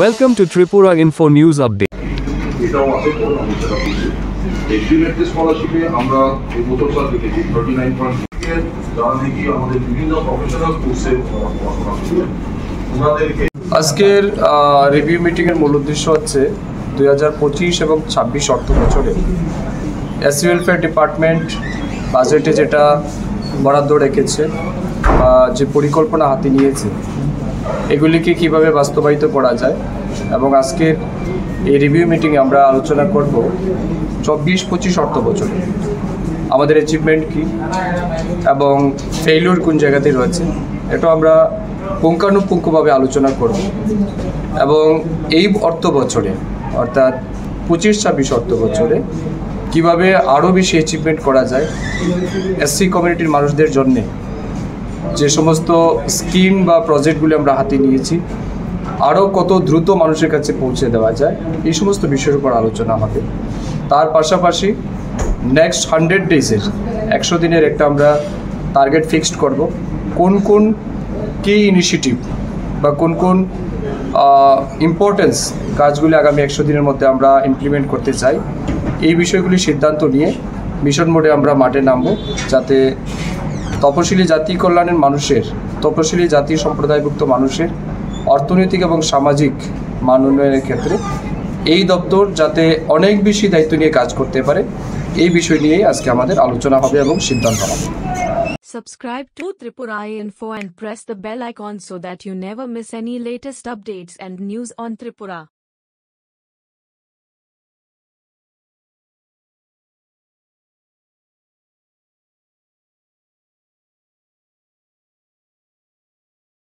Welcome to Tripura Info News Update. এটাও আছে কোন অংশটা বুঝি এগ্রিমেন্টারি স্কলারশিপে আমরা এই বছর স্যার দেখেছি 39.6 এর যারা নাকি আমাদের বিভিন্ন প্রফেশনাল কোর্সে পড়াশোনা করছেন ওনাদেরকে আজকের রিভিউ মিটিং এর মূল উদ্দেশ্য হচ্ছে 2025 এবং 26 অর্থ বছরে এসসি ওয়েলফেয়ার ডিপার্টমেন্ট বাজেটে যেটা বরাদ্দ রেখেছে বা যে পরিকল্পনা হাতে নিয়েছে এগুলিকে কিভাবে বাস্তবায়িত করা যায় এবং আজকের এই রিভিউ মিটিংয়ে আমরা আলোচনা করব 24-25 অর্থ বছরে আমাদের অ্যাচিভমেন্ট কী এবং ফেইলিওর কোন জায়গাতে রয়েছে এটা আমরা পুঙ্খানুপুঙ্খভাবে আলোচনা করব এবং এই অর্থ বছরে অর্থাৎ 25-26 অর্থ বছরে কীভাবে আরও বেশি অ্যাচিভমেন্ট করা যায় এসসি কমিউনিটির মানুষদের জন্যে যে সমস্ত স্কিম বা প্রজেক্টগুলি আমরা হাতে নিয়েছি আরও কত দ্রুত মানুষের কাছে পৌঁছে দেওয়া যায় এই সমস্ত বিষয়ের উপর আলোচনা হবে। তার পাশাপাশি নেক্সট 100 ডেজের 100 দিনের একটা আমরা টার্গেট ফিক্সড করব কোন কোন কি ইনিশিয়েটিভ বা কোন কোন ইম্পর্টেন্স কাজগুলি আগামী 100 দিনের মধ্যে আমরা ইমপ্লিমেন্ট করতে চাই এই বিষয়গুলি সিদ্ধান্ত নিয়ে মিশন মোডে আমরা মাঠে নামব যাতে তপশিলি জাতি কল্যাণের মানুষের তপশিলি জাতি সম্প্রদায়ভুক্ত মানুষের অর্থনৈতিক এবং সামাজিক মান উন্নয়নের ক্ষেত্রে এই দপ্তর যাতে অনেক বেশি দায়িত্ব নিয়ে কাজ করতে পারে এই বিষয় নিয়েই আজকে আমাদের আলোচনা হবে এবং সিদ্ধান্ত হবে। Subscribe to Tripura Info and press the bell icon so that you never miss any latest updates and news on Tripura.